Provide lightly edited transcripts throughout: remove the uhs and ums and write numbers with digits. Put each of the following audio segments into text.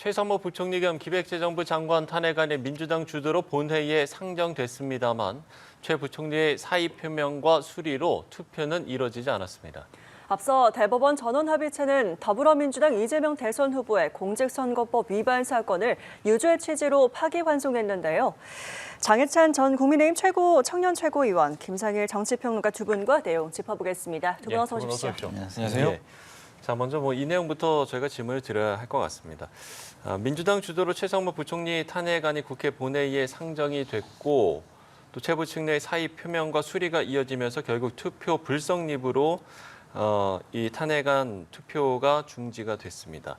최선모 부총리 겸 기획재정부 장관 탄핵안이 민주당 주도로 본회의에 상정됐습니다만 최 부총리의 사의 표명과 수리로 투표는 이뤄지지 않았습니다. 앞서 대법원 전원합의체는 더불어민주당 이재명 대선 후보의 공직선거법 위반 사건을 유죄 취지로 파기환송했는데요. 장해찬 전 국민의힘 청년 최고위원, 김상일 정치평론가 두 분과 내용 짚어보겠습니다. 두 분 어서 오십시오. 안녕하세요. 네. 자, 먼저 이 내용부터 저희가 질문을 드려야 할 것 같습니다. 민주당 주도로 최선모 부총리 탄핵안이 국회 본회의에 상정이 됐고 또 최 부총리의 사의 표명과 수리가 이어지면서 결국 투표 불성립으로 이 탄핵안 투표가 중지가 됐습니다.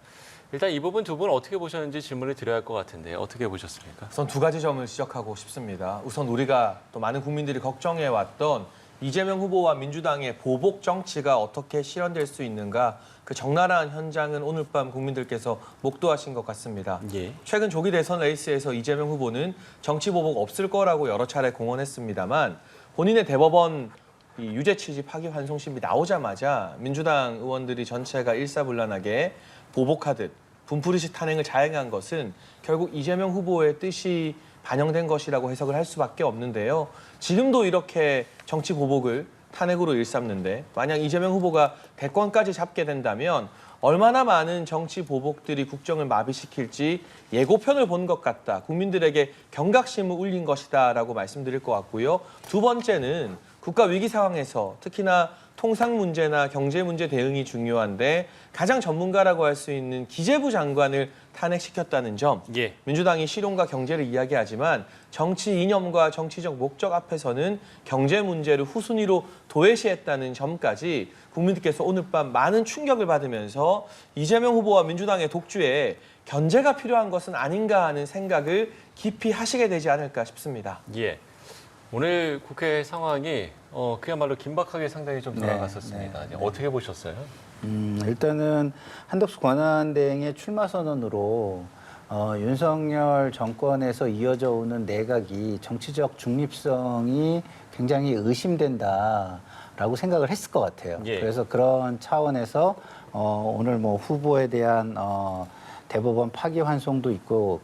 일단 이 부분 두 분 어떻게 보셨는지 질문을 드려야 할 것 같은데 어떻게 보셨습니까? 우선 두 가지 점을 지적하고 싶습니다. 우선 우리가 또 많은 국민들이 걱정해왔던 이재명 후보와 민주당의 보복 정치가 어떻게 실현될 수 있는가, 그 적나라한 현장은 오늘 밤 국민들께서 목도하신 것 같습니다. 예. 최근 조기 대선 레이스에서 이재명 후보는 정치 보복 없을 거라고 여러 차례 공언했습니다만 본인의 대법원 유죄 취지 파기환송 심의 나오자마자 민주당 의원들이 전체가 일사불란하게 보복하듯 분풀이식 탄핵을 자행한 것은 결국 이재명 후보의 뜻이 반영된 것이라고 해석을 할 수밖에 없는데요. 지금도 이렇게 정치 보복을 탄핵으로 일삼는데 만약 이재명 후보가 대권까지 잡게 된다면 얼마나 많은 정치 보복들이 국정을 마비시킬지 예고편을 본 것 같다. 국민들에게 경각심을 울린 것이다라고 말씀드릴 것 같고요. 두 번째는 국가 위기 상황에서 특히나 통상 문제나 경제 문제 대응이 중요한데 가장 전문가라고 할 수 있는 기재부 장관을 탄핵시켰다는 점. 예. 민주당이 실용과 경제를 이야기하지만 정치 이념과 정치적 목적 앞에서는 경제 문제를 후순위로 도외시했다는 점까지 국민들께서 오늘 밤 많은 충격을 받으면서 이재명 후보와 민주당의 독주에 견제가 필요한 것은 아닌가 하는 생각을 깊이 하시게 되지 않을까 싶습니다. 예. 오늘 국회 상황이 그야말로 긴박하게 상당히 좀 돌아갔었습니다. 네. 어떻게 보셨어요? 일단은 한덕수 권한대행의 출마 선언으로 윤석열 정권에서 이어져 오는 내각이 정치적 중립성이 굉장히 의심된다라고 생각을 했을 것 같아요. 예. 그래서 그런 차원에서 오늘 뭐 후보에 대한 대법원 파기환송도 있고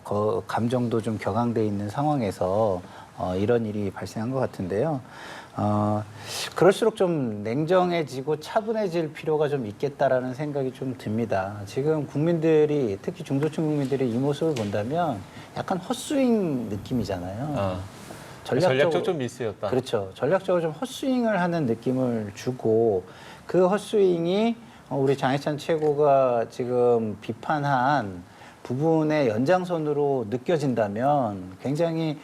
감정도 좀 격앙돼 있는 상황에서 이런 일이 발생한 것 같은데요. 그럴수록 좀 냉정해지고 차분해질 필요가 좀 있겠다라는 생각이 좀 듭니다. 지금 국민들이, 특히 중도층 국민들이 이 모습을 본다면 약간 헛스윙 느낌이잖아요. 전략적으로 좀 미스였다. 그렇죠. 전략적으로 좀 헛스윙을 하는 느낌을 주고 그 헛스윙이 우리 장해찬 최고가 지금 비판한 부분의 연장선으로 느껴진다면 굉장히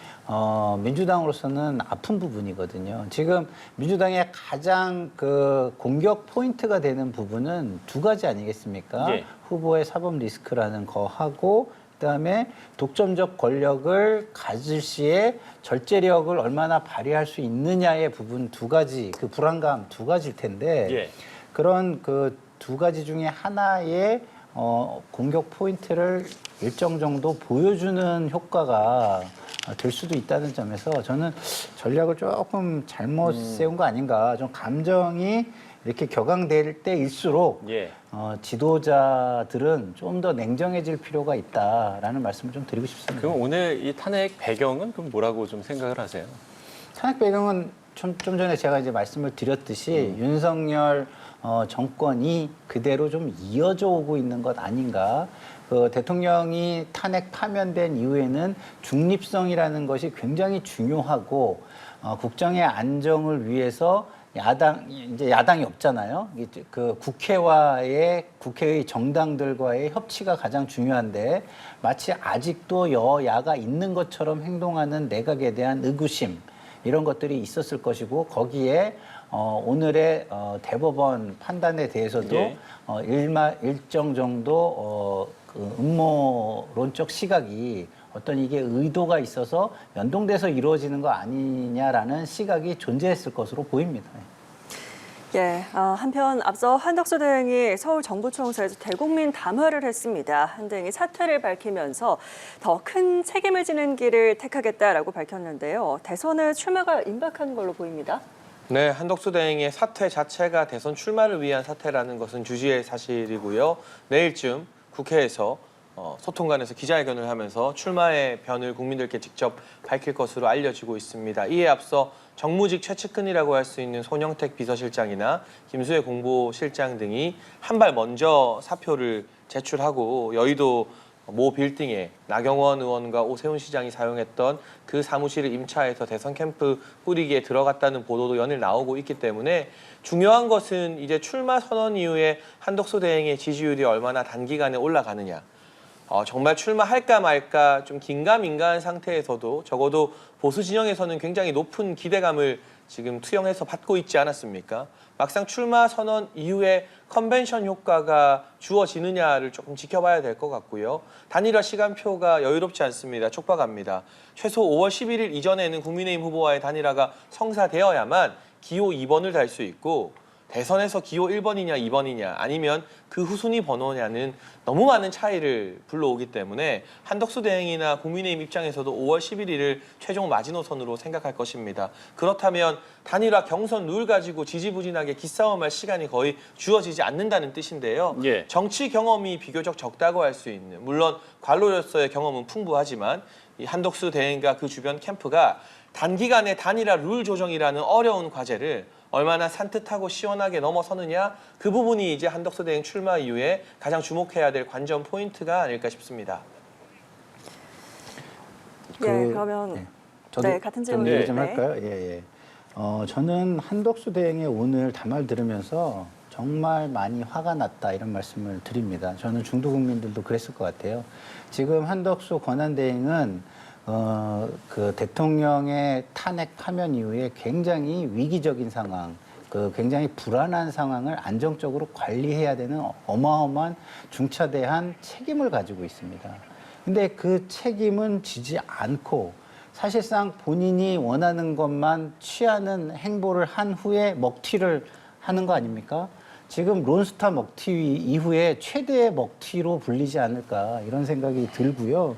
민주당으로서는 아픈 부분이거든요. 지금 민주당의 가장 그 공격 포인트가 되는 부분은 두 가지 아니겠습니까? 예. 후보의 사법 리스크라는 거하고 그다음에 독점적 권력을 가질 시에 절제력을 얼마나 발휘할 수 있느냐의 부분 두 가지, 그 불안감 두 가지일 텐데 예. 그런 그 두 가지 중에 하나의 공격 포인트를 일정 정도 보여주는 효과가 될 수도 있다는 점에서 저는 전략을 조금 잘못 세운 거 아닌가. 좀 감정이 이렇게 격앙될 때일수록 예. 지도자들은 좀 더 냉정해질 필요가 있다라는 말씀을 좀 드리고 싶습니다. 그럼 오늘 이 탄핵 배경은 그럼 뭐라고 좀 생각을 하세요? 탄핵 배경은 좀 전에 제가 이제 말씀을 드렸듯이 윤석열 정권이 그대로 좀 이어져 오고 있는 것 아닌가. 그 대통령이 탄핵 파면된 이후에는 중립성이라는 것이 굉장히 중요하고 국정의 안정을 위해서 이제 야당이 없잖아요. 그 국회의 정당들과의 협치가 가장 중요한데 마치 아직도 여야가 있는 것처럼 행동하는 내각에 대한 의구심 이런 것들이 있었을 것이고 거기에 오늘의 대법원 판단에 대해서도 예. 일정 정도 그 음모론적 시각이 어떤 이게 의도가 있어서 연동돼서 이루어지는 거 아니냐라는 시각이 존재했을 것으로 보입니다. 예, 한편 앞서 한덕수 대행이 서울 정부청사에서 대국민 담화를 했습니다. 한 대행이 사퇴를 밝히면서 더 큰 책임을 지는 길을 택하겠다라고 밝혔는데요. 대선에 출마가 임박한 걸로 보입니다. 네, 한덕수 대행의 사퇴 자체가 대선 출마를 위한 사퇴라는 것은 주지의 사실이고요. 내일쯤 국회에서 소통관에서 기자회견을 하면서 출마의 변을 국민들께 직접 밝힐 것으로 알려지고 있습니다. 이에 앞서 정무직 최측근이라고 할 수 있는 손영택 비서실장이나 김수혜 공보실장 등이 한 발 먼저 사표를 제출하고 여의도 모 빌딩에 나경원 의원과 오세훈 시장이 사용했던 그 사무실을 임차해서 대선 캠프 꾸리기에 들어갔다는 보도도 연일 나오고 있기 때문에 중요한 것은 이제 출마 선언 이후에 한덕수 대행의 지지율이 얼마나 단기간에 올라가느냐. 정말 출마할까 말까 좀 긴가민가한 상태에서도 적어도 보수 진영에서는 굉장히 높은 기대감을 지금 투영해서 받고 있지 않았습니까? 막상 출마 선언 이후에 컨벤션 효과가 주어지느냐를 조금 지켜봐야 될 것 같고요. 단일화 시간표가 여유롭지 않습니다. 촉박합니다. 최소 5월 11일 이전에는 국민의힘 후보와의 단일화가 성사되어야만 기호 2번을 달 수 있고 대선에서 기호 1번이냐 2번이냐 아니면 그 후순위 번호냐는 너무 많은 차이를 불러오기 때문에 한덕수 대행이나 국민의힘 입장에서도 5월 11일을 최종 마지노선으로 생각할 것입니다. 그렇다면 단일화 경선 룰 가지고 지지부진하게 기싸움할 시간이 거의 주어지지 않는다는 뜻인데요. 예. 정치 경험이 비교적 적다고 할 수 있는, 물론 관로로서의 경험은 풍부하지만 이 한덕수 대행과 그 주변 캠프가 단기간에 단일화 룰 조정이라는 어려운 과제를 얼마나 산뜻하고 시원하게 넘어서느냐, 그 부분이 이제 한덕수 대행 출마 이후에 가장 주목해야 될 관전 포인트가 아닐까 싶습니다. 그러면 네. 저도 네, 같은 좀 질문. 얘기 좀 네. 할까요? 예. 저는 한덕수 대행의 오늘 담화를 들으면서 정말 많이 화가 났다 이런 말씀을 드립니다. 저는 중도 국민들도 그랬을 것 같아요. 지금 한덕수 권한대행은 그 대통령의 탄핵 파면 이후에 굉장히 위기적인 상황, 굉장히 불안한 상황을 안정적으로 관리해야 되는 어마어마한 중차대한 책임을 가지고 있습니다. 근데 그 책임은 지지 않고 사실상 본인이 원하는 것만 취하는 행보를 한 후에 먹튀를 하는 거 아닙니까? 지금 론스타 먹튀 이후에 최대의 먹튀로 불리지 않을까 이런 생각이 들고요.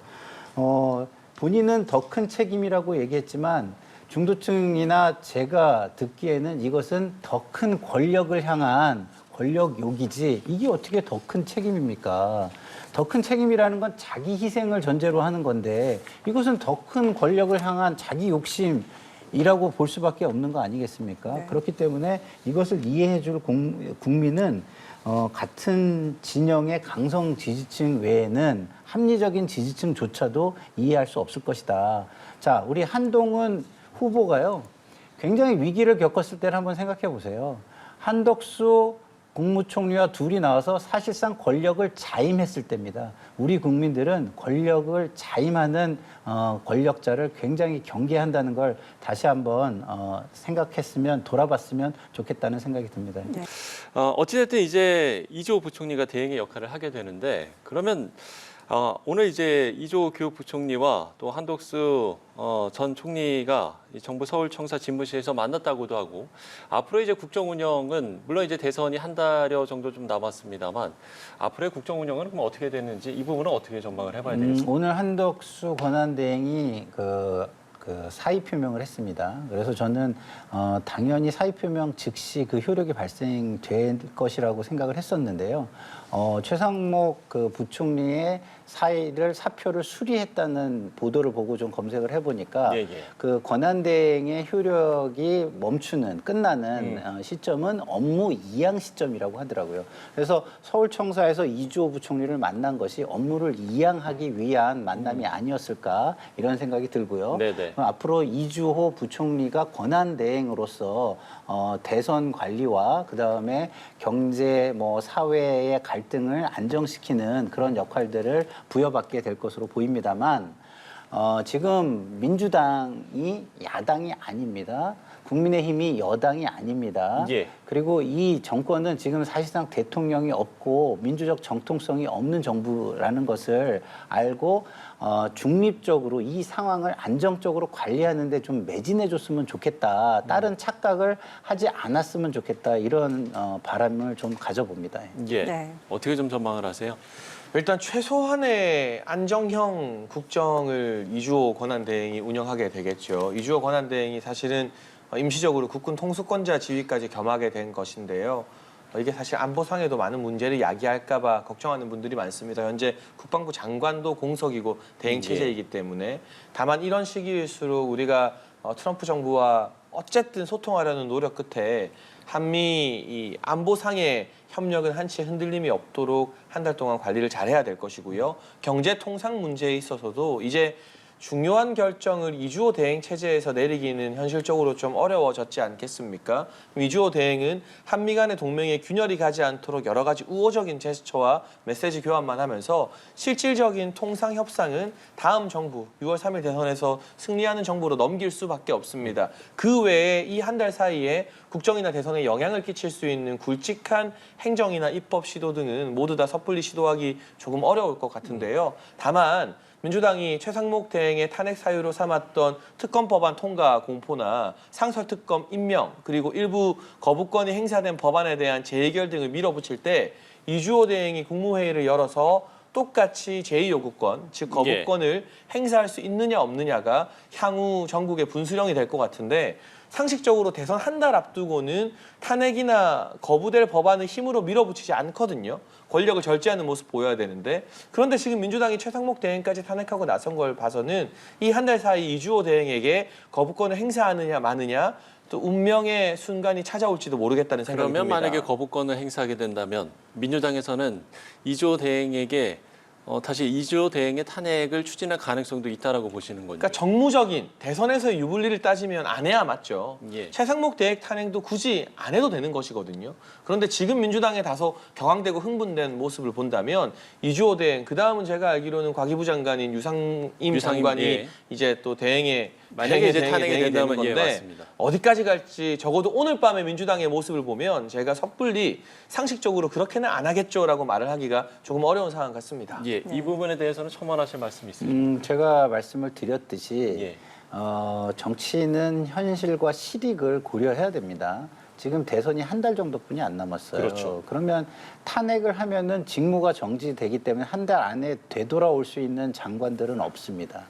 본인은 더 큰 책임이라고 얘기했지만 중도층이나 제가 듣기에는 이것은 더 큰 권력을 향한 권력 욕이지 이게 어떻게 더 큰 책임입니까? 더 큰 책임이라는 건 자기 희생을 전제로 하는 건데 이것은 더 큰 권력을 향한 자기 욕심이라고 볼 수밖에 없는 거 아니겠습니까? 네. 그렇기 때문에 이것을 이해해 줄 국민은 같은 진영의 강성 지지층 외에는 합리적인 지지층조차도 이해할 수 없을 것이다. 자, 우리 한동훈 후보가요, 굉장히 위기를 겪었을 때를 한번 생각해 보세요. 한덕수 국무총리와 둘이 나와서 사실상 권력을 자임했을 때입니다. 우리 국민들은 권력을 자임하는 권력자를 굉장히 경계한다는 걸 다시 한번 생각했으면, 돌아봤으면 좋겠다는 생각이 듭니다. 네. 어찌됐든 이제 이조 부총리가 대행의 역할을 하게 되는데 그러면 오늘 이제 이조 교육부총리와 또 한덕수 전 총리가 이 정부 서울청사 집무실에서 만났다고도 하고 앞으로 이제 국정 운영은 물론 이제 대선이 한 달여 정도 좀 남았습니다만 앞으로의 국정 운영은 그럼 어떻게 되는지 이 부분은 어떻게 전망을 해봐야 되겠습니까? 오늘 한덕수 권한대행이 그 사의 표명을 했습니다. 그래서 저는 당연히 사의 표명 즉시 그 효력이 발생될 것이라고 생각을 했었는데요. 최상목 그 부총리의 사표를 수리했다는 보도를 보고 좀 검색을 해보니까 그 권한대행의 효력이 끝나는 시점은 업무 이양 시점이라고 하더라고요. 그래서 서울청사에서 이주호 부총리를 만난 것이 업무를 이양하기 위한 만남이 아니었을까 이런 생각이 들고요. 네네. 앞으로 이주호 부총리가 권한대행으로서 대선 관리와 그다음에 경제 사회의 갈등을 안정시키는 그런 역할들을 부여받게 될 것으로 보입니다만 지금 민주당이 야당이 아닙니다. 국민의힘이 여당이 아닙니다. 예. 그리고 이 정권은 지금 사실상 대통령이 없고 민주적 정통성이 없는 정부라는 것을 알고 중립적으로 이 상황을 안정적으로 관리하는 데 좀 매진해줬으면 좋겠다. 다른 착각을 하지 않았으면 좋겠다. 이런 바람을 좀 가져봅니다. 예. 네. 어떻게 좀 전망을 하세요? 일단 최소한의 안정형 국정을 이주호 권한대행이 운영하게 되겠죠. 이주호 권한대행이 사실은 임시적으로 국군 통수권자 지위까지 겸하게 된 것인데요. 이게 사실 안보상에도 많은 문제를 야기할까 봐 걱정하는 분들이 많습니다. 현재 국방부 장관도 공석이고 대행 체제이기 때문에 다만 이런 시기일수록 우리가 트럼프 정부와 어쨌든 소통하려는 노력 끝에 한미 이 안보상의 협력은 한치 흔들림이 없도록 한 달 동안 관리를 잘해야 될 것이고요. 경제 통상 문제에 있어서도 이제 중요한 결정을 이주호 대행 체제에서 내리기는 현실적으로 좀 어려워졌지 않겠습니까? 이주호 대행은 한미 간의 동맹에 균열이 가지 않도록 여러 가지 우호적인 제스처와 메시지 교환만 하면서 실질적인 통상 협상은 다음 정부 6월 3일 대선에서 승리하는 정부로 넘길 수밖에 없습니다. 그 외에 이 한 달 사이에 국정이나 대선에 영향을 끼칠 수 있는 굵직한 행정이나 입법 시도 등은 모두 다 섣불리 시도하기 조금 어려울 것 같은데요. 다만 민주당이 최상목 대행의 탄핵 사유로 삼았던 특검 법안 통과 공포나 상설특검 임명 그리고 일부 거부권이 행사된 법안에 대한 재해결 등을 밀어붙일 때 이주호 대행이 국무회의를 열어서 똑같이 제2요구권, 즉 거부권을 행사할 수 있느냐 없느냐가 향후 전국의 분수령이 될 것 같은데 상식적으로 대선 한 달 앞두고는 탄핵이나 거부될 법안을 힘으로 밀어붙이지 않거든요. 권력을 절제하는 모습 보여야 되는데 그런데 지금 민주당이 최상목 대행까지 탄핵하고 나선 걸 봐서는 이 한 달 사이 이주호 대행에게 거부권을 행사하느냐 마느냐 또 운명의 순간이 찾아올지도 모르겠다는 생각이 듭니다. 그러면 만약에 거부권을 행사하게 된다면 민주당에서는 이주호 대행에게 다시 이주호 대행의 탄핵을 추진할 가능성도 있다라고 보시는 거죠. 그러니까 정무적인 대선에서의 유불리를 따지면 안 해야 맞죠. 예. 최상목 대행 탄핵도 굳이 안 해도 되는 것이거든요. 그런데 지금 민주당에 다소 격앙되고 흥분된 모습을 본다면 이주호 대행, 그다음은 제가 알기로는 과기부 장관인 유상임 장관이 예. 이제 또 대행에 만약에 이제 탄핵이 대행이 된다면 되는 예, 건데 맞습니다. 어디까지 갈지 적어도 오늘 밤에 민주당의 모습을 보면 제가 섣불리 상식적으로 그렇게는 안 하겠죠라고 말을 하기가 조금 어려운 상황 같습니다. 예, 이 부분에 대해서는 첨언하실 말씀이 있습니다. 제가 말씀을 드렸듯이 예. 정치는 현실과 실익을 고려해야 됩니다. 지금 대선이 한 달 정도뿐이 안 남았어요. 그렇죠. 그러면 탄핵을 하면은 직무가 정지되기 때문에 한 달 안에 되돌아올 수 있는 장관들은 없습니다.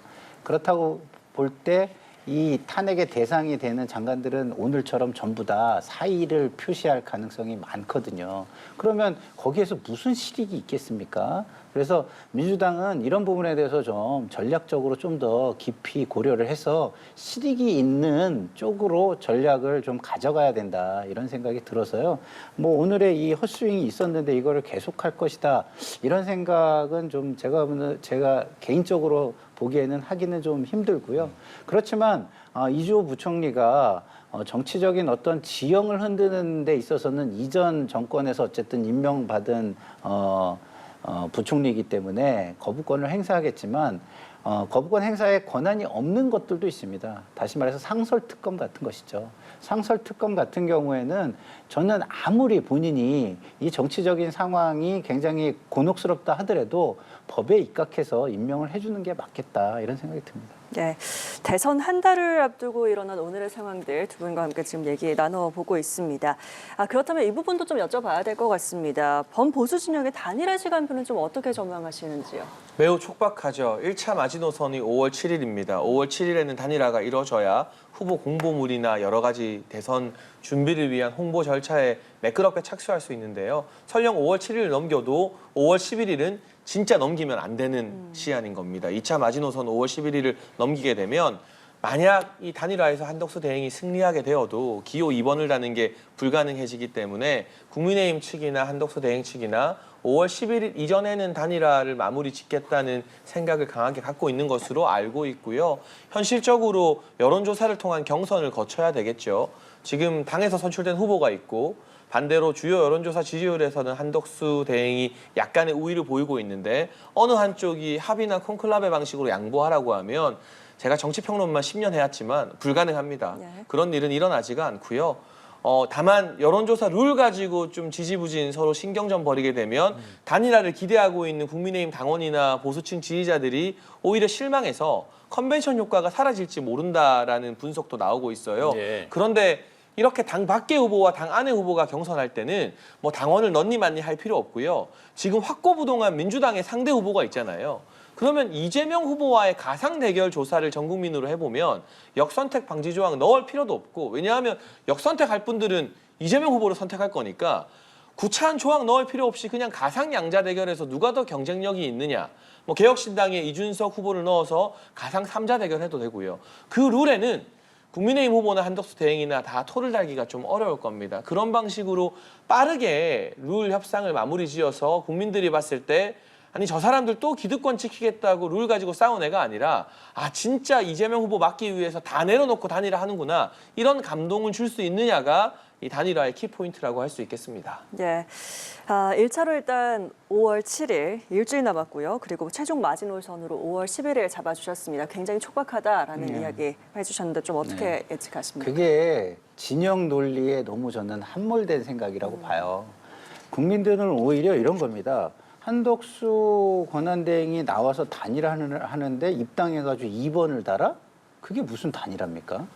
그렇다고 볼 때 이 탄핵의 대상이 되는 장관들은 오늘처럼 전부 다 사의를 표시할 가능성이 많거든요. 그러면 거기에서 무슨 실익이 있겠습니까? 그래서 민주당은 이런 부분에 대해서 좀 전략적으로 좀 더 깊이 고려를 해서 실익이 있는 쪽으로 전략을 좀 가져가야 된다 이런 생각이 들어서요. 뭐 오늘의 이 헛스윙이 있었는데 이거를 계속할 것이다 이런 생각은 좀 제가 개인적으로 보기에는 하기는 좀 힘들고요. 그렇지만 이주호 부총리가 정치적인 어떤 지형을 흔드는 데 있어서는 이전 정권에서 어쨌든 임명받은 부총리이기 때문에 거부권을 행사하겠지만 거부권 행사에 권한이 없는 것들도 있습니다. 다시 말해서 상설특검 같은 것이죠. 상설특검 같은 경우에는 저는 아무리 본인이 이 정치적인 상황이 굉장히 곤혹스럽다 하더라도 법에 입각해서 임명을 해주는 게 맞겠다 이런 생각이 듭니다. 네, 대선 한 달을 앞두고 일어난 오늘의 상황들 두 분과 함께 지금 얘기 나눠보고 있습니다. 그렇다면 이 부분도 좀 여쭤봐야 될 것 같습니다. 범보수 진영의 단일화 시간표는 좀 어떻게 전망하시는지요? 매우 촉박하죠. 1차 마지노선이 5월 7일입니다. 5월 7일에는 단일화가 이루어져야 후보 공보물이나 여러 가지 대선 준비를 위한 홍보 절차에 매끄럽게 착수할 수 있는데요. 설령 5월 7일을 넘겨도 5월 11일은 진짜 넘기면 안 되는 시한인 겁니다. 2차 마지노선 5월 11일을 넘기게 되면 만약 이 단일화에서 한덕수 대행이 승리하게 되어도 기호 2번을 다는 게 불가능해지기 때문에 국민의힘 측이나 한덕수 대행 측이나 5월 11일 이전에는 단일화를 마무리 짓겠다는 생각을 강하게 갖고 있는 것으로 알고 있고요. 현실적으로 여론조사를 통한 경선을 거쳐야 되겠죠. 지금 당에서 선출된 후보가 있고 반대로 주요 여론조사 지지율에서는 한덕수 대행이 약간의 우위를 보이고 있는데 어느 한쪽이 합의나 콘클라베 방식으로 양보하라고 하면 제가 정치평론만 10년 해왔지만 불가능합니다. 네. 그런 일은 일어나지가 않고요. 다만 여론조사 룰 가지고 좀 지지부진 서로 신경전 벌이게 되면 단일화를 기대하고 있는 국민의힘 당원이나 보수층 지지자들이 오히려 실망해서 컨벤션 효과가 사라질지 모른다라는 분석도 나오고 있어요. 예. 그런데 이렇게 당 밖의 후보와 당 안의 후보가 경선할 때는 뭐 당원을 넣니 많니 할 필요 없고요. 지금 확고부동한 민주당의 상대 후보가 있잖아요. 그러면 이재명 후보와의 가상 대결 조사를 전 국민으로 해보면 역선택 방지 조항 넣을 필요도 없고 왜냐하면 역선택할 분들은 이재명 후보를 선택할 거니까 구차한 조항 넣을 필요 없이 그냥 가상양자 대결에서 누가 더 경쟁력이 있느냐. 뭐 개혁신당의 이준석 후보를 넣어서 가상 3자 대결해도 되고요. 그 룰에는 국민의힘 후보나 한덕수 대행이나 다 토를 달기가 좀 어려울 겁니다. 그런 방식으로 빠르게 룰 협상을 마무리 지어서 국민들이 봤을 때 아니 저 사람들 또 기득권 지키겠다고 룰 가지고 싸운 애가 아니라 아 진짜 이재명 후보 막기 위해서 다 내려놓고 단일화 하는구나 이런 감동을 줄 수 있느냐가 이 단일화의 키포인트라고 할 수 있겠습니다. 예. 1차로 일단 5월 7일 일주일 남았고요. 그리고 최종 마지노선으로 5월 11일 잡아주셨습니다. 굉장히 촉박하다라는 이야기 해주셨는데 좀 어떻게 예측하십니까? 그게 진영 논리에 너무 저는 함몰된 생각이라고 봐요. 국민들은 오히려 이런 겁니다. 한덕수 권한대행이 나와서 단일화하는데 입당해가지고 2번을 달아? 그게 무슨 단일화입니까?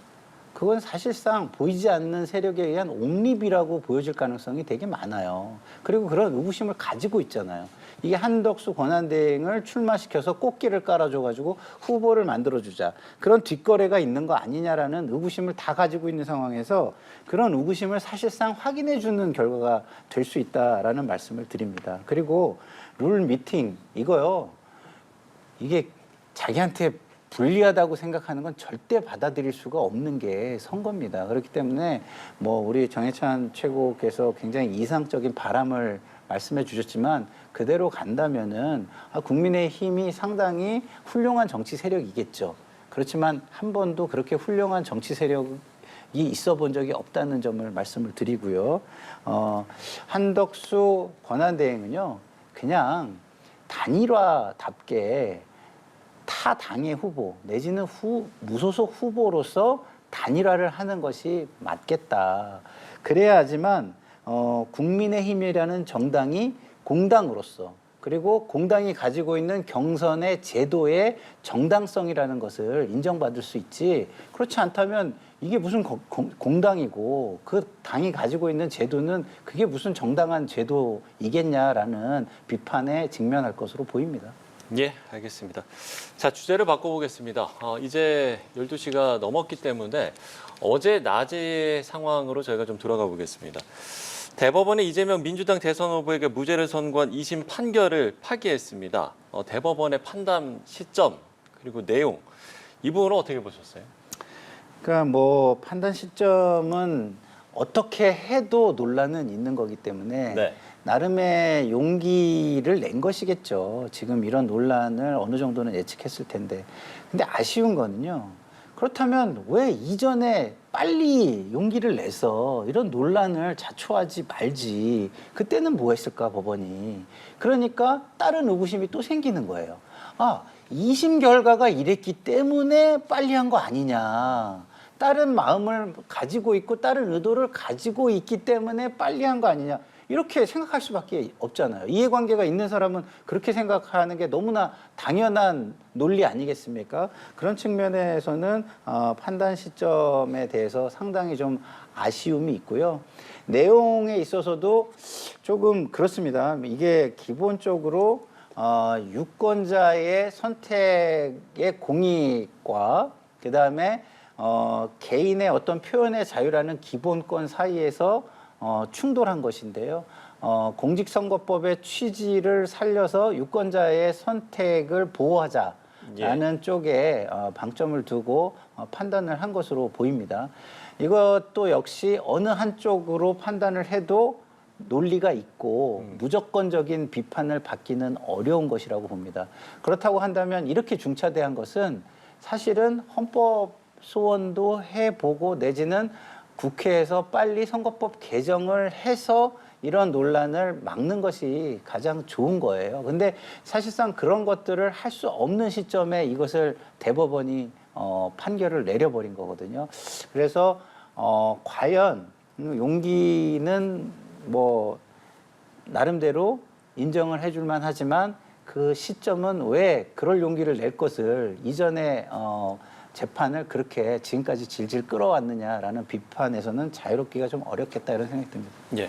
그건 사실상 보이지 않는 세력에 의한 옹립이라고 보여질 가능성이 되게 많아요. 그리고 그런 의구심을 가지고 있잖아요. 이게 한덕수 권한대행을 출마시켜서 꽃길을 깔아줘가지고 후보를 만들어주자. 그런 뒷거래가 있는 거 아니냐라는 의구심을 다 가지고 있는 상황에서 그런 의구심을 사실상 확인해주는 결과가 될 수 있다라는 말씀을 드립니다. 그리고 룰 미팅 이거요. 이게 자기한테 불리하다고 생각하는 건 절대 받아들일 수가 없는 게 선거입니다. 그렇기 때문에 뭐 우리 정해찬 최고께서 굉장히 이상적인 바람을 말씀해 주셨지만 그대로 간다면은 국민의힘이 상당히 훌륭한 정치 세력이겠죠. 그렇지만 한 번도 그렇게 훌륭한 정치 세력이 있어 본 적이 없다는 점을 말씀을 드리고요. 한덕수 권한대행은요. 그냥 단일화답게 타 당의 후보 내지는 무소속 후보로서 단일화를 하는 것이 맞겠다. 그래야지만 국민의힘이라는 정당이 공당으로서 그리고 공당이 가지고 있는 경선의 제도의 정당성이라는 것을 인정받을 수 있지. 그렇지 않다면 이게 무슨 공당이고 그 당이 가지고 있는 제도는 그게 무슨 정당한 제도이겠냐라는 비판에 직면할 것으로 보입니다. 예, 알겠습니다. 자, 주제를 바꿔보겠습니다. 이제 12시가 넘었기 때문에 어제 낮의 상황으로 저희가 좀 들어가 보겠습니다. 대법원이 이재명 민주당 대선 후보에게 무죄를 선고한 2심 판결을 파기했습니다. 대법원의 판단 시점 그리고 내용 이 부분은 어떻게 보셨어요? 그러니까 뭐 판단 시점은 어떻게 해도 논란은 있는 거기 때문에 네. 나름의 용기를 낸 것이겠죠. 지금 이런 논란을 어느 정도는 예측했을 텐데. 근데 아쉬운 거는요. 그렇다면 왜 이전에 빨리 용기를 내서 이런 논란을 자초하지 말지. 그때는 뭐 했을까 법원이. 그러니까 다른 의구심이 또 생기는 거예요. 아, 2심 결과가 이랬기 때문에 빨리 한 거 아니냐. 다른 마음을 가지고 있고 다른 의도를 가지고 있기 때문에 빨리 한 거 아니냐. 이렇게 생각할 수밖에 없잖아요. 이해관계가 있는 사람은 그렇게 생각하는 게 너무나 당연한 논리 아니겠습니까? 그런 측면에서는 판단 시점에 대해서 상당히 좀 아쉬움이 있고요. 내용에 있어서도 조금 그렇습니다. 이게 기본적으로 유권자의 선택의 공익과 그다음에 개인의 어떤 표현의 자유라는 기본권 사이에서 충돌한 것인데요. 공직선거법의 취지를 살려서 유권자의 선택을 보호하자라는 쪽에 방점을 두고 판단을 한 것으로 보입니다. 이것도 역시 어느 한쪽으로 판단을 해도 논리가 있고 무조건적인 비판을 받기는 어려운 것이라고 봅니다. 그렇다고 한다면 이렇게 중차대한 것은 사실은 헌법 소원도 해보고 내지는 국회에서 빨리 선거법 개정을 해서 이런 논란을 막는 것이 가장 좋은 거예요. 근데 사실상 그런 것들을 할 수 없는 시점에 이것을 대법원이 판결을 내려버린 거거든요. 그래서 과연 용기는 뭐 나름대로 인정을 해줄만 하지만 그 시점은 왜 그럴 용기를 낼 것을 이전에 재판을 그렇게 지금까지 질질 끌어왔느냐라는 비판에서는 자유롭기가 좀 어렵겠다 이런 생각이 듭니다. 예.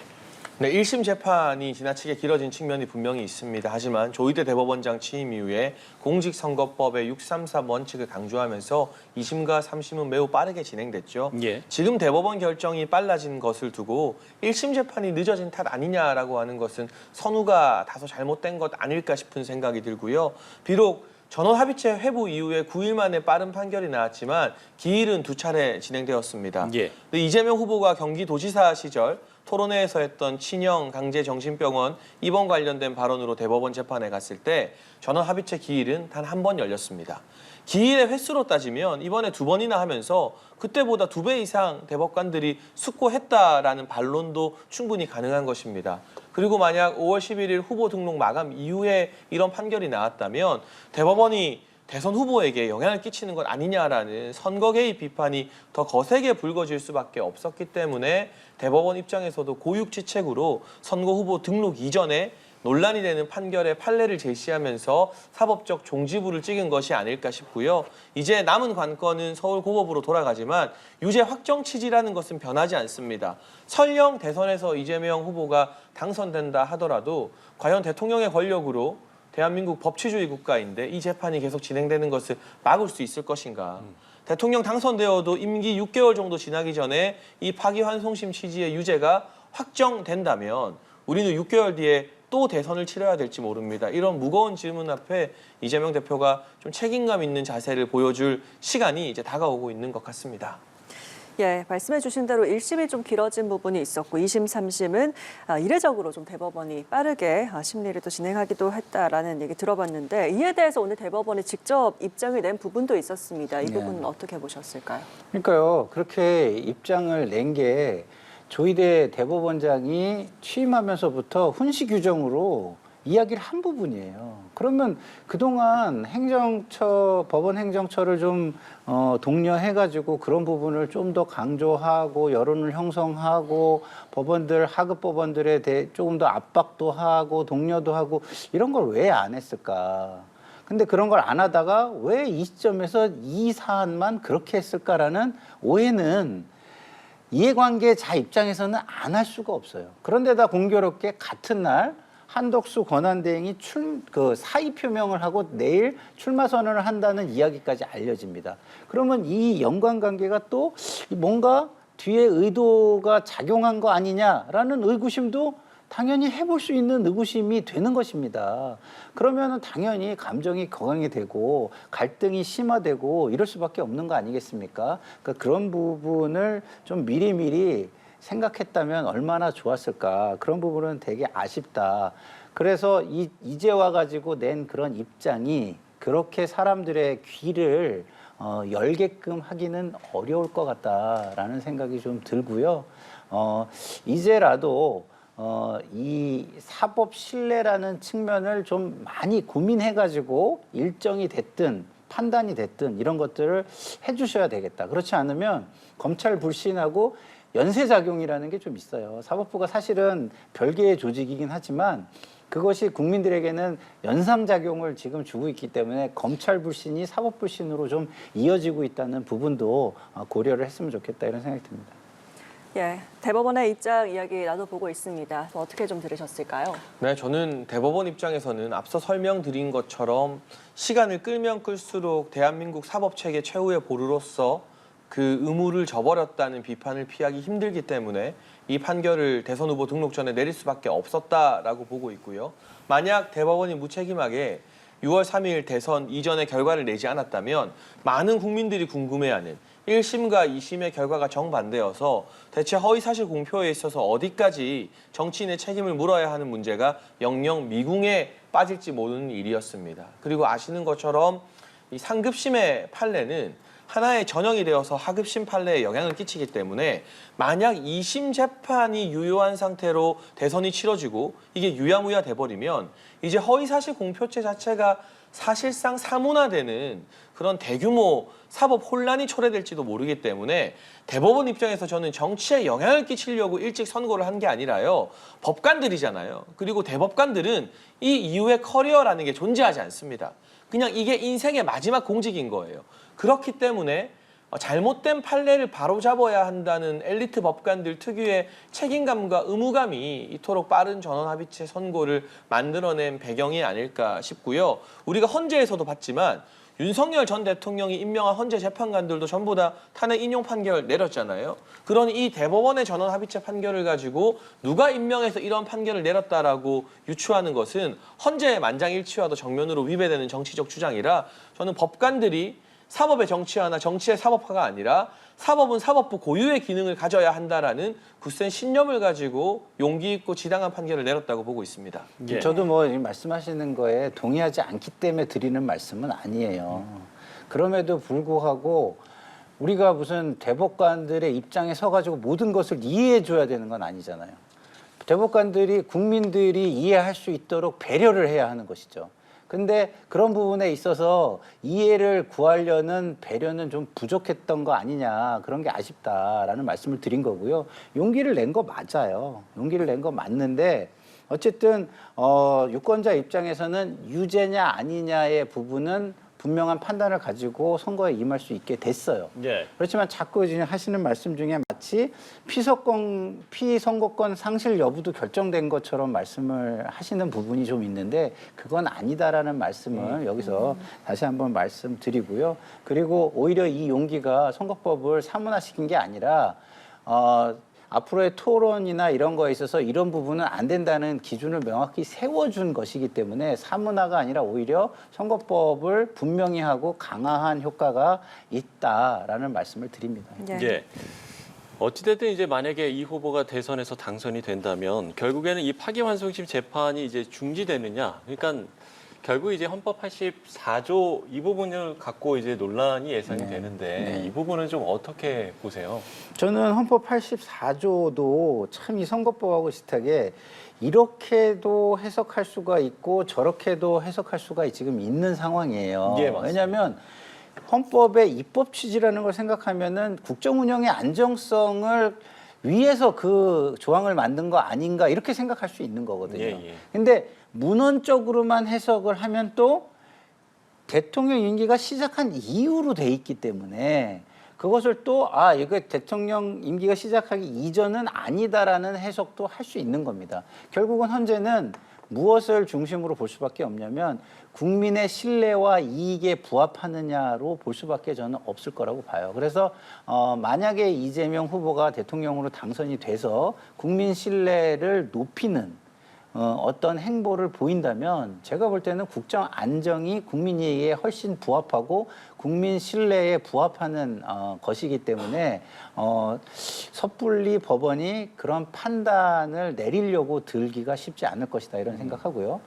네, 1심 재판이 지나치게 길어진 측면이 분명히 있습니다. 하지만 조희대 대법원장 취임 이후에 공직선거법의 633 원칙을 강조하면서 2심과 3심은 매우 빠르게 진행됐죠. 예. 지금 대법원 결정이 빨라진 것을 두고 1심 재판이 늦어진 탓 아니냐라고 하는 것은 선우가 다소 잘못된 것 아닐까 싶은 생각이 들고요. 비록 전원합의체 회부 이후에 9일 만에 빠른 판결이 나왔지만 기일은 2차례 진행되었습니다. 예. 이재명 후보가 경기도지사 시절 토론회에서 했던 친형 강제정신병원 입원 관련된 발언으로 대법원 재판에 갔을 때 전원합의체 기일은 단 한 번 열렸습니다. 기일의 횟수로 따지면 이번에 2번이나 하면서 그때보다 2배 이상 대법관들이 숙고했다라는 반론도 충분히 가능한 것입니다. 그리고 만약 5월 11일 후보 등록 마감 이후에 이런 판결이 나왔다면 대법원이 대선 후보에게 영향을 끼치는 것 아니냐라는 선거 개입 비판이 더 거세게 불거질 수밖에 없었기 때문에 대법원 입장에서도 고육지책으로 선거 후보 등록 이전에 논란이 되는 판결의 판례를 제시하면서 사법적 종지부를 찍은 것이 아닐까 싶고요. 이제 남은 관건은 서울고법으로 돌아가지만 유죄 확정 취지라는 것은 변하지 않습니다. 설령 대선에서 이재명 후보가 당선된다 하더라도 과연 대통령의 권력으로 대한민국 법치주의 국가인데 이 재판이 계속 진행되는 것을 막을 수 있을 것인가. 대통령 당선되어도 임기 6개월 정도 지나기 전에 이 파기환송심 취지의 유죄가 확정된다면 우리는 6개월 뒤에 또 대선을 치러야 될지 모릅니다. 이런 무거운 질문 앞에 이재명 대표가 좀 책임감 있는 자세를 보여줄 시간이 이제 다가오고 있는 것 같습니다. 예, 말씀해 주신 대로 1심이 좀 길어진 부분이 있었고 2심, 3심은 이례적으로 좀 대법원이 빠르게 심리를 또 진행하기도 했다라는 얘기 들어봤는데 이에 대해서 오늘 대법원이 직접 입장을 낸 부분도 있었습니다. 이 부분은 어떻게 보셨을까요? 그러니까요. 그렇게 입장을 낸 게 조희대 대법원장이 취임하면서부터 훈시 규정으로 이야기를 한 부분이에요. 그러면 그동안 법원 행정처를 좀 독려해가지고 그런 부분을 좀 더 강조하고 여론을 형성하고 하급 법원들에 대해 조금 더 압박도 하고 독려도 하고 이런 걸 왜 안 했을까? 근데 그런 걸 안 하다가 왜 이 시점에서 이 사안만 그렇게 했을까라는 오해는 이해관계자 입장에서는 안 할 수가 없어요. 그런데다 공교롭게 같은 날 한덕수 권한대행이 사의 표명을 하고 내일 출마 선언을 한다는 이야기까지 알려집니다. 그러면 이 연관관계가 또 뭔가 뒤에 의도가 작용한 거 아니냐라는 의구심도 당연히 해볼 수 있는 의구심이 되는 것입니다. 그러면은 당연히 감정이 격앙이 되고 갈등이 심화되고 이럴 수밖에 없는 거 아니겠습니까? 그러니까 그런 부분을 좀 미리미리 생각했다면 얼마나 좋았을까. 그런 부분은 되게 아쉽다. 그래서 이제 와가지고 낸 그런 입장이 그렇게 사람들의 귀를 열게끔 하기는 어려울 것 같다라는 생각이 좀 들고요. 이제라도 이 사법 신뢰라는 측면을 좀 많이 고민해가지고 일정이 됐든 판단이 됐든 이런 것들을 해주셔야 되겠다. 그렇지 않으면 검찰 불신하고 연쇄작용이라는 게 좀 있어요. 사법부가 사실은 별개의 조직이긴 하지만 그것이 국민들에게는 연상작용을 지금 주고 있기 때문에 검찰 불신이 사법 불신으로 좀 이어지고 있다는 부분도 고려를 했으면 좋겠다 이런 생각이 듭니다. 예, 대법원의 입장 이야기 나눠보고 있습니다. 어떻게 좀 들으셨을까요? 네, 저는 대법원 입장에서는 앞서 설명드린 것처럼 시간을 끌면 끌수록 대한민국 사법체계 최후의 보루로서 그 의무를 저버렸다는 비판을 피하기 힘들기 때문에 이 판결을 대선 후보 등록 전에 내릴 수밖에 없었다라고 보고 있고요. 만약 대법원이 무책임하게 6월 3일 대선 이전의 결과를 내지 않았다면 많은 국민들이 궁금해하는 1심과 2심의 결과가 정반대여서 대체 허위사실 공표에 있어서 어디까지 정치인의 책임을 물어야 하는 문제가 영영 미궁에 빠질지 모르는 일이었습니다. 그리고 아시는 것처럼 이 상급심의 판례는 하나의 전형이 되어서 하급심 판례에 영향을 끼치기 때문에 만약 2심 재판이 유효한 상태로 대선이 치러지고 이게 유야무야 돼버리면 이제 허위사실 공표죄 자체가 사실상 사문화되는 그런 대규모 사법 혼란이 초래될지도 모르기 때문에 대법원 입장에서 저는 정치에 영향을 끼치려고 일찍 선고를 한 게 아니라요. 법관들이잖아요. 그리고 대법관들은 이 이후의 커리어라는 게 존재하지 않습니다. 그냥 이게 인생의 마지막 공직인 거예요. 그렇기 때문에 잘못된 판례를 바로잡아야 한다는 엘리트 법관들 특유의 책임감과 의무감이 이토록 빠른 전원합의체 선고를 만들어낸 배경이 아닐까 싶고요. 우리가 헌재에서도 봤지만 윤석열 전 대통령이 임명한 헌재 재판관들도 전부 다 탄핵 인용 판결 내렸잖아요. 그러니 이 대법원의 전원합의체 판결을 가지고 누가 임명해서 이런 판결을 내렸다라고 유추하는 것은 헌재의 만장일치와도 정면으로 위배되는 정치적 주장이라 저는 법관들이 사법의 정치화나 정치의 사법화가 아니라 사법은 사법부 고유의 기능을 가져야 한다라는 굳센 신념을 가지고 용기 있고 지당한 판결을 내렸다고 보고 있습니다. 예. 저도 뭐 말씀하시는 거에 동의하지 않기 때문에 드리는 말씀은 아니에요. 그럼에도 불구하고 우리가 무슨 대법관들의 입장에 서가지고 모든 것을 이해해줘야 되는 건 아니잖아요. 대법관들이 국민들이 이해할 수 있도록 배려를 해야 하는 것이죠. 근데 그런 부분에 있어서 이해를 구하려는 배려는 좀 부족했던 거 아니냐, 그런 게 아쉽다라는 말씀을 드린 거고요. 용기를 낸 거 맞아요. 용기를 낸 거 맞는데 어쨌든 유권자 입장에서는 유죄냐 아니냐의 부분은 분명한 판단을 가지고 선거에 임할 수 있게 됐어요. 예. 그렇지만 자꾸 지금 하시는 말씀 중에 마치 피선거권 상실 여부도 결정된 것처럼 말씀을 하시는 부분이 좀 있는데 그건 아니다라는 말씀을 여기서 다시 한번 말씀드리고요. 그리고 오히려 이 용기가 선거법을 사문화시킨 게 아니라 앞으로의 토론이나 이런 거에 있어서 이런 부분은 안 된다는 기준을 명확히 세워준 것이기 때문에 사문화가 아니라 오히려 선거법을 분명히 하고 강화한 효과가 있다라는 말씀을 드립니다. 네. 예. 어찌됐든 이제 만약에 이 후보가 대선에서 당선이 된다면 결국에는 이 파기환송심 재판이 이제 중지되느냐. 그러니까 결국 이제 헌법 84조 이 부분을 갖고 이제 논란이 예상이 되는데 이 부분은 좀 어떻게 보세요? 저는 헌법 84조도 참 이 선거법하고 비슷하게 이렇게도 해석할 수가 있고 저렇게도 해석할 수가 지금 있는 상황이에요. 예, 맞습니다. 왜냐하면 헌법의 입법 취지라는 걸 생각하면은 국정 운영의 안정성을 위해서 그 조항을 만든 거 아닌가 이렇게 생각할 수 있는 거거든요. 예. 근데 문헌적으로만 해석을 하면 또 대통령 임기가 시작한 이후로 돼 있기 때문에 그것을 또 이거 대통령 임기가 시작하기 이전은 아니다라는 해석도 할 수 있는 겁니다. 결국은 현재는 무엇을 중심으로 볼 수밖에 없냐면 국민의 신뢰와 이익에 부합하느냐로 볼 수밖에 저는 없을 거라고 봐요. 그래서 만약에 이재명 후보가 대통령으로 당선이 돼서 국민 신뢰를 높이는 어떤 행보를 보인다면 제가 볼 때는 국정 안정이 국민 이익에 훨씬 부합하고 국민 신뢰에 부합하는 것이기 때문에 섣불리 법원이 그런 판단을 내리려고 들기가 쉽지 않을 것이다 이런 생각하고요.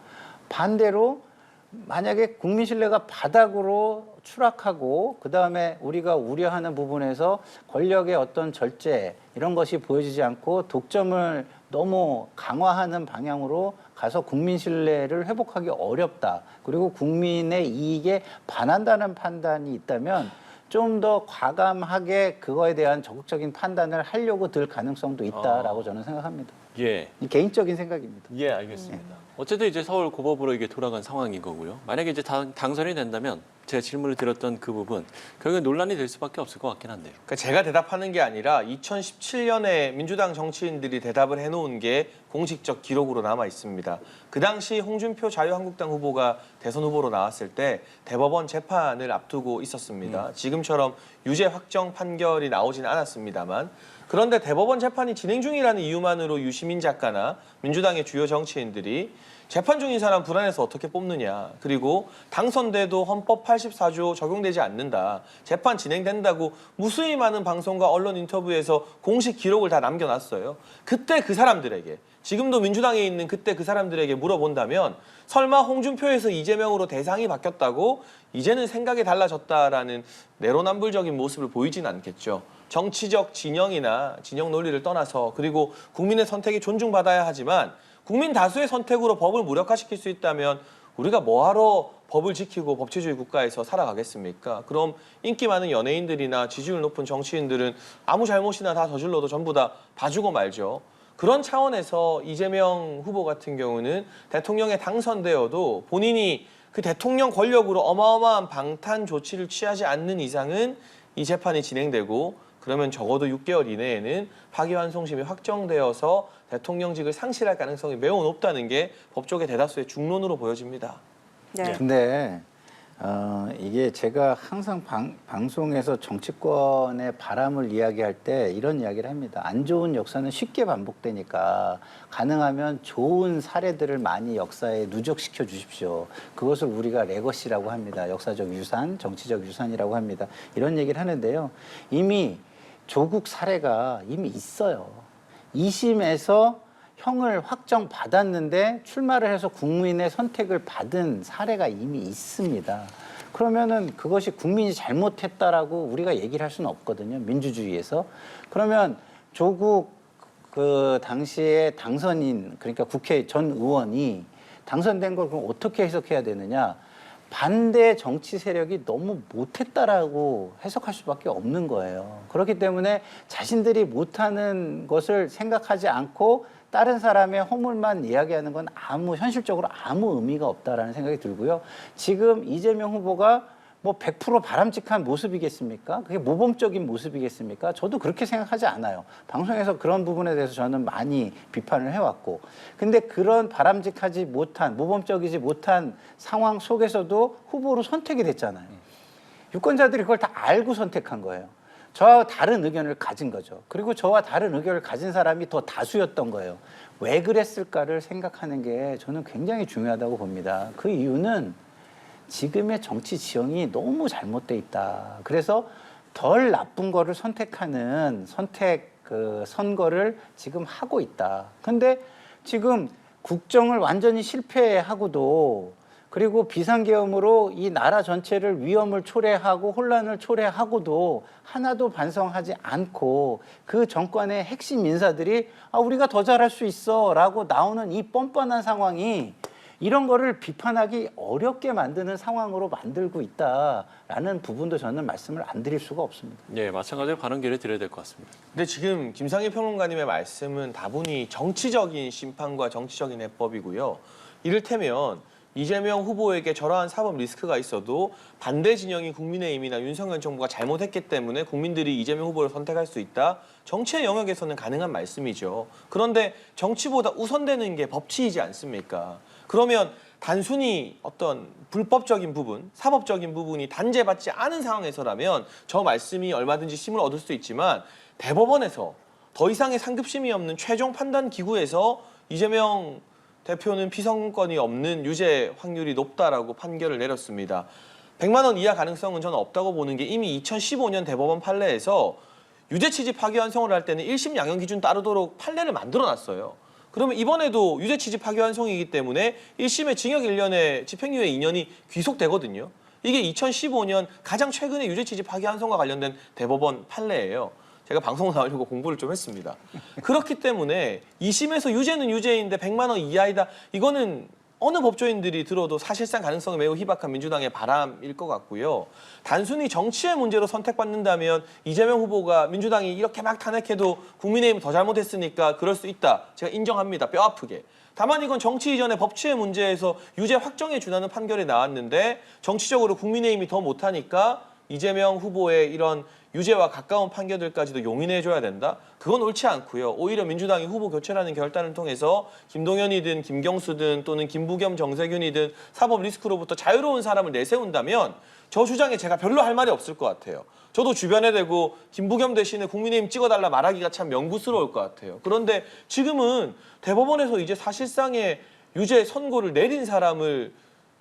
반대로 만약에 국민 신뢰가 바닥으로 추락하고 그다음에 우리가 우려하는 부분에서 권력의 어떤 절제 이런 것이 보여지지 않고 독점을 너무 강화하는 방향으로 가서 국민 신뢰를 회복하기 어렵다. 그리고 국민의 이익에 반한다는 판단이 있다면 좀 더 과감하게 그거에 대한 적극적인 판단을 하려고 들 가능성도 있다라고 저는 생각합니다. 예. 이 개인적인 생각입니다. 예, 알겠습니다. 어쨌든 이제 서울 고법으로 이게 돌아간 상황인 거고요. 만약에 이제 당선이 된다면 제가 질문을 드렸던 그 부분 결국엔 논란이 될 수밖에 없을 것 같긴 한데요. 그러니까 제가 대답하는 게 아니라 2017년에 민주당 정치인들이 대답을 해놓은 게 공식적 기록으로 남아 있습니다. 그 당시 홍준표 자유한국당 후보가 대선 후보로 나왔을 때 대법원 재판을 앞두고 있었습니다. 지금처럼 유죄 확정 판결이 나오지는 않았습니다만 그런데 대법원 재판이 진행 중이라는 이유만으로 유시민 작가나 민주당의 주요 정치인들이 재판 중인 사람 불안해서 어떻게 뽑느냐. 그리고 당선돼도 헌법 84조 적용되지 않는다. 재판 진행된다고 무수히 많은 방송과 언론 인터뷰에서 공식 기록을 다 남겨놨어요. 그때 그 사람들에게, 지금도 민주당에 있는 그때 그 사람들에게 물어본다면 설마 홍준표에서 이재명으로 대상이 바뀌었다고 이제는 생각이 달라졌다라는 내로남불적인 모습을 보이진 않겠죠. 정치적 진영이나 진영 논리를 떠나서 그리고 국민의 선택이 존중받아야 하지만 국민 다수의 선택으로 법을 무력화시킬 수 있다면 우리가 뭐하러 법을 지키고 법치주의 국가에서 살아가겠습니까? 그럼 인기 많은 연예인들이나 지지율 높은 정치인들은 아무 잘못이나 다 저질러도 전부 다 봐주고 말죠. 그런 차원에서 이재명 후보 같은 경우는 대통령에 당선되어도 본인이 그 대통령 권력으로 어마어마한 방탄 조치를 취하지 않는 이상은 이 재판이 진행되고 그러면 적어도 6개월 이내에는 파기환송심이 확정되어서 대통령직을 상실할 가능성이 매우 높다는 게 법조계 대다수의 중론으로 보여집니다. 네. 근데 이게 제가 항상 방송에서 정치권의 바람을 이야기할 때 이런 이야기를 합니다. 안 좋은 역사는 쉽게 반복되니까 가능하면 좋은 사례들을 많이 역사에 누적시켜 주십시오. 그것을 우리가 레거시라고 합니다. 역사적 유산, 정치적 유산이라고 합니다. 이런 얘기를 하는데요. 이미 조국 사례가 이미 있어요. 2심에서 형을 확정받았는데 출마를 해서 국민의 선택을 받은 사례가 이미 있습니다. 그러면은 그것이 국민이 잘못했다라고 우리가 얘기를 할 수는 없거든요. 민주주의에서. 그러면 조국 그 당시에 당선인, 그러니까 국회 전 의원이 당선된 걸 그럼 어떻게 해석해야 되느냐? 반대 정치 세력이 너무 못했다라고 해석할 수밖에 없는 거예요. 그렇기 때문에 자신들이 못하는 것을 생각하지 않고 다른 사람의 허물만 이야기하는 건 현실적으로 아무 의미가 없다라는 생각이 들고요. 지금 이재명 후보가 뭐 100% 바람직한 모습이겠습니까? 그게 모범적인 모습이겠습니까? 저도 그렇게 생각하지 않아요. 방송에서 그런 부분에 대해서 저는 많이 비판을 해왔고. 근데 그런 바람직하지 못한, 모범적이지 못한 상황 속에서도 후보로 선택이 됐잖아요. 유권자들이 그걸 다 알고 선택한 거예요. 저와 다른 의견을 가진 거죠. 그리고 저와 다른 의견을 가진 사람이 더 다수였던 거예요. 왜 그랬을까를 생각하는 게 저는 굉장히 중요하다고 봅니다. 그 이유는 지금의 정치 지형이 너무 잘못돼 있다. 그래서 덜 나쁜 거를 선택하는 선거를 지금 하고 있다. 근데 지금 국정을 완전히 실패하고도 그리고 비상계엄으로 이 나라 전체를 위험을 초래하고 혼란을 초래하고도 하나도 반성하지 않고 그 정권의 핵심 인사들이 우리가 더 잘할 수 있어 라고 나오는 이 뻔뻔한 상황이 이런 거를 비판하기 어렵게 만드는 상황으로 만들고 있다라는 부분도 저는 말씀을 안 드릴 수가 없습니다. 네, 마찬가지로 발언 기회를 드려야 될 것 같습니다. 근데 지금 김상희 평론가님의 말씀은 다분히 정치적인 심판과 정치적인 해법이고요. 이를테면 이재명 후보에게 저러한 사법 리스크가 있어도 반대 진영이 국민의힘이나 윤석열 정부가 잘못했기 때문에 국민들이 이재명 후보를 선택할 수 있다. 정치의 영역에서는 가능한 말씀이죠. 그런데 정치보다 우선되는 게 법치이지 않습니까? 그러면 단순히 어떤 불법적인 부분, 사법적인 부분이 단죄받지 않은 상황에서라면 저 말씀이 얼마든지 힘을 얻을 수 있지만 대법원에서 더 이상의 상급심이 없는 최종 판단 기구에서 이재명 대표는 피선권이 없는 유죄 확률이 높다라고 판결을 내렸습니다. 100만 원 이하 가능성은 저는 없다고 보는 게 이미 2015년 대법원 판례에서 유죄 취지 파기환송을 할 때는 1심 양형 기준 따르도록 판례를 만들어놨어요. 그러면 이번에도 유죄 취지 파기환송이기 때문에 1심에 징역 1년에 집행유예 2년이 귀속되거든요. 이게 2015년 가장 최근에 유죄 취지 파기환송과 관련된 대법원 판례예요. 제가 방송 나오려고 공부를 좀 했습니다. 그렇기 때문에 2심에서 유죄는 유죄인데 100만 원 이하이다. 이거는 어느 법조인들이 들어도 사실상 가능성이 매우 희박한 민주당의 바람일 것 같고요. 단순히 정치의 문제로 선택받는다면 이재명 후보가 민주당이 이렇게 막 탄핵해도 국민의힘이 더 잘못했으니까 그럴 수 있다. 제가 인정합니다. 뼈 아프게. 다만 이건 정치 이전의 법치의 문제에서 유죄 확정에 준하는 판결이 나왔는데 정치적으로 국민의힘이 더 못하니까 이재명 후보의 이런 유죄와 가까운 판결들까지도 용인해줘야 된다? 그건 옳지 않고요. 오히려 민주당이 후보 교체라는 결단을 통해서 김동연이든 김경수든 또는 김부겸, 정세균이든 사법 리스크로부터 자유로운 사람을 내세운다면 저 주장에 제가 별로 할 말이 없을 것 같아요. 저도 주변에 대고 김부겸 대신에 국민의힘 찍어달라 말하기가 참 명구스러울 것 같아요. 그런데 지금은 대법원에서 이제 사실상의 유죄 선고를 내린 사람을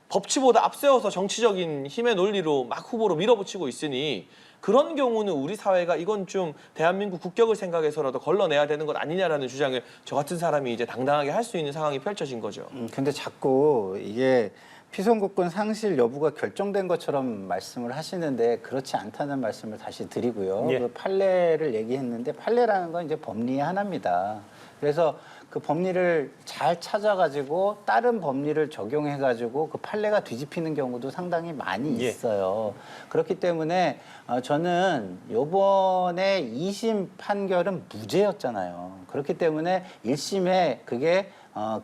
법치보다 앞세워서 정치적인 힘의 논리로 막 후보로 밀어붙이고 있으니 그런 경우는 우리 사회가 이건 좀 대한민국 국격을 생각해서라도 걸러내야 되는 것 아니냐라는 주장을 저 같은 사람이 이제 당당하게 할 수 있는 상황이 펼쳐진 거죠. 근데 자꾸 이게 피선거권 상실 여부가 결정된 것처럼 말씀을 하시는데 그렇지 않다는 말씀을 다시 드리고요. 예. 그 판례를 얘기했는데 판례라는 건 이제 법리의 하나입니다. 그래서 그 법리를 잘 찾아가지고 다른 법리를 적용해가지고 그 판례가 뒤집히는 경우도 상당히 많이 있어요. 그렇기 때문에 저는 이번에 2심 판결은 무죄였잖아요. 그렇기 때문에 1심에 그게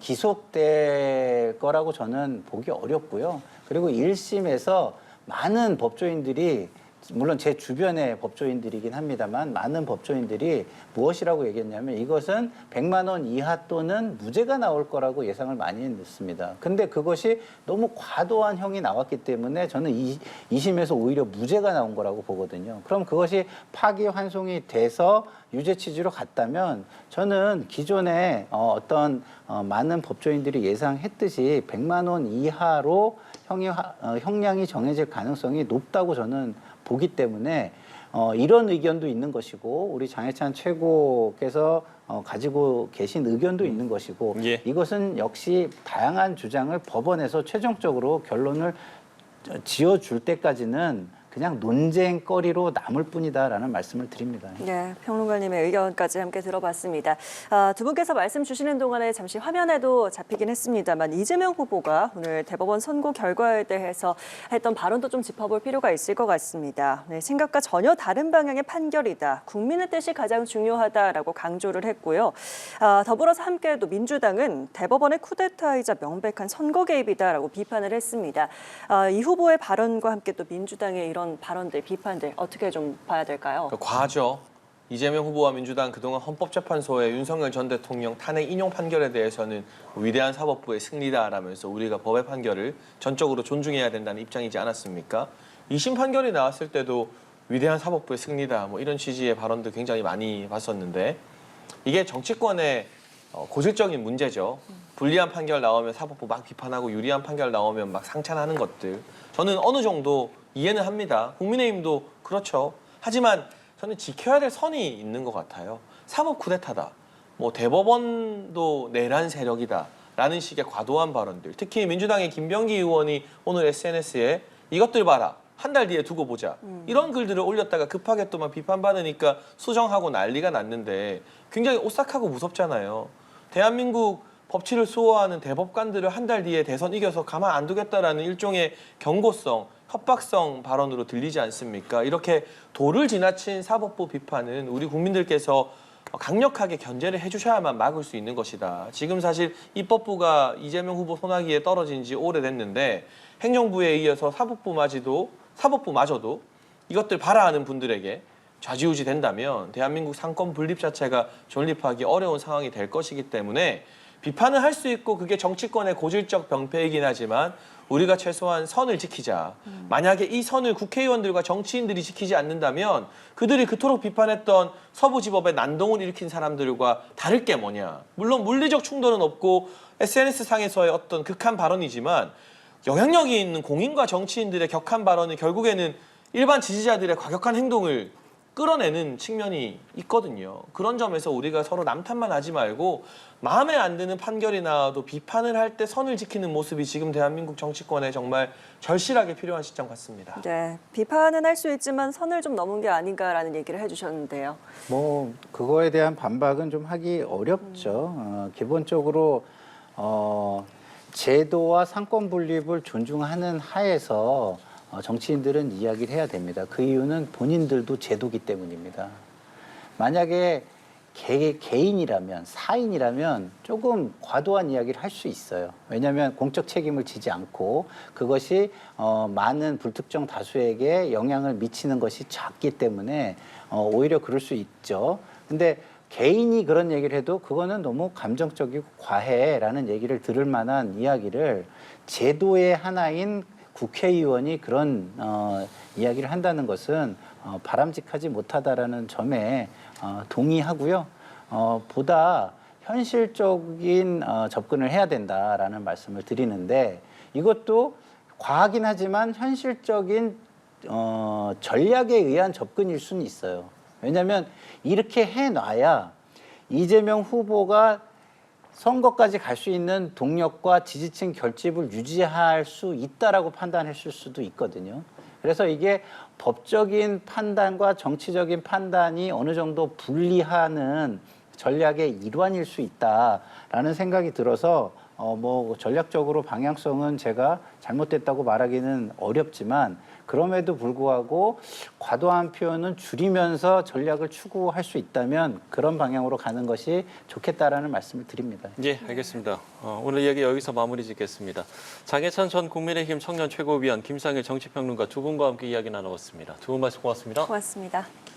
기속될 거라고 저는 보기 어렵고요. 그리고 1심에서 많은 법조인들이 물론 제 주변의 법조인들이긴 합니다만 많은 법조인들이 무엇이라고 얘기했냐면 이것은 100만 원 이하 또는 무죄가 나올 거라고 예상을 많이 했습니다. 근데 그것이 너무 과도한 형이 나왔기 때문에 저는 2심에서 오히려 무죄가 나온 거라고 보거든요. 그럼 그것이 파기환송이 돼서 유죄 취지로 갔다면 저는 기존에 어떤 많은 법조인들이 예상했듯이 100만 원 이하로 형량이 정해질 가능성이 높다고 저는 보기 때문에 이런 의견도 있는 것이고 우리 장해찬 최고께서 가지고 계신 의견도 있는 것이고 예. 이것은 역시 다양한 주장을 법원에서 최종적으로 결론을 지어줄 때까지는 그냥 논쟁거리로 남을 뿐이다라는 말씀을 드립니다. 네, 평론가님의 의견까지 함께 들어봤습니다. 두 분께서 말씀 주시는 동안에 잠시 화면에도 잡히긴 했습니다만 이재명 후보가 오늘 대법원 선고 결과에 대해서 했던 발언도 좀 짚어볼 필요가 있을 것 같습니다. 네, 생각과 전혀 다른 방향의 판결이다. 국민의 뜻이 가장 중요하다라고 강조를 했고요. 더불어서 함께 또 민주당은 대법원의 쿠데타이자 명백한 선거 개입이다라고 비판을 했습니다. 이 후보의 발언과 함께 또 민주당의 이런 발언들, 비판들 어떻게 좀 봐야 될까요? 과하죠. 이재명 후보와 민주당 그동안 헌법재판소의 윤석열 전 대통령 탄핵 인용 판결에 대해서는 위대한 사법부의 승리다라면서 우리가 법의 판결을 전적으로 존중해야 된다는 입장이지 않았습니까? 2심 판결이 나왔을 때도 위대한 사법부의 승리다 뭐 이런 취지의 발언도 굉장히 많이 봤었는데 이게 정치권의 고질적인 문제죠. 불리한 판결 나오면 사법부 막 비판하고 유리한 판결 나오면 막 상찬하는 것들. 저는 어느 정도 이해는 합니다. 국민의힘도 그렇죠. 하지만 저는 지켜야 될 선이 있는 것 같아요. 사법 쿠데타다. 뭐 대법원도 내란 세력이다. 라는 식의 과도한 발언들. 특히 민주당의 김병기 의원이 오늘 SNS에 이것들 봐라. 한 달 뒤에 두고 보자. 이런 글들을 올렸다가 급하게 또 막 비판받으니까 수정하고 난리가 났는데 굉장히 오싹하고 무섭잖아요. 대한민국 법치를 수호하는 대법관들을 한 달 뒤에 대선 이겨서 가만 안 두겠다라는 일종의 경고성, 협박성 발언으로 들리지 않습니까? 이렇게 도를 지나친 사법부 비판은 우리 국민들께서 강력하게 견제를 해주셔야만 막을 수 있는 것이다. 지금 사실 입법부가 이재명 후보 손아귀에 떨어진 지 오래됐는데 행정부에 이어서 사법부마저도 이것들 봐라 하는 분들에게 좌지우지 된다면 대한민국 상권 분립 자체가 존립하기 어려운 상황이 될 것이기 때문에 비판을 할 수 있고 그게 정치권의 고질적 병폐이긴 하지만 우리가 최소한 선을 지키자. 만약에 이 선을 국회의원들과 정치인들이 지키지 않는다면 그들이 그토록 비판했던 서부지법의 난동을 일으킨 사람들과 다를 게 뭐냐. 물론 물리적 충돌은 없고 SNS상에서의 어떤 극한 발언이지만 영향력이 있는 공인과 정치인들의 격한 발언이 결국에는 일반 지지자들의 과격한 행동을 끌어내는 측면이 있거든요. 그런 점에서 우리가 서로 남탓만 하지 말고 마음에 안 드는 판결이 나와도 비판을 할 때 선을 지키는 모습이 지금 대한민국 정치권에 정말 절실하게 필요한 시점 같습니다. 네, 비판은 할 수 있지만 선을 좀 넘은 게 아닌가라는 얘기를 해주셨는데요. 뭐 그거에 대한 반박은 좀 하기 어렵죠. 기본적으로 제도와 상권 분립을 존중하는 하에서 정치인들은 이야기를 해야 됩니다. 그 이유는 본인들도 제도기 때문입니다. 만약에 개인이라면, 사인이라면 조금 과도한 이야기를 할 수 있어요. 왜냐하면 공적 책임을 지지 않고 그것이 많은 불특정 다수에게 영향을 미치는 것이 작기 때문에 오히려 그럴 수 있죠. 근데 개인이 그런 얘기를 해도 그거는 너무 감정적이고 과해라는 얘기를 들을 만한 이야기를 제도의 하나인 국회의원이 그런 이야기를 한다는 것은 바람직하지 못하다라는 점에 동의하고요. 보다 현실적인 접근을 해야 된다라는 말씀을 드리는데 이것도 과하긴 하지만 현실적인 전략에 의한 접근일 수는 있어요. 왜냐하면 이렇게 해놔야 이재명 후보가 선거까지 갈 수 있는 동력과 지지층 결집을 유지할 수 있다라고 판단했을 수도 있거든요. 그래서 이게 법적인 판단과 정치적인 판단이 어느 정도 분리하는 전략의 일환일 수 있다라는 생각이 들어서 뭐 전략적으로 방향성은 제가 잘못됐다고 말하기는 어렵지만 그럼에도 불구하고 과도한 표현은 줄이면서 전략을 추구할 수 있다면 그런 방향으로 가는 것이 좋겠다라는 말씀을 드립니다. 예, 알겠습니다. 오늘 얘기 여기서 마무리 짓겠습니다. 장해찬 전 국민의힘 청년 최고위원, 김상일 정치평론가 두 분과 함께 이야기 나눠봤습니다. 두 분 말씀 고맙습니다. 고맙습니다.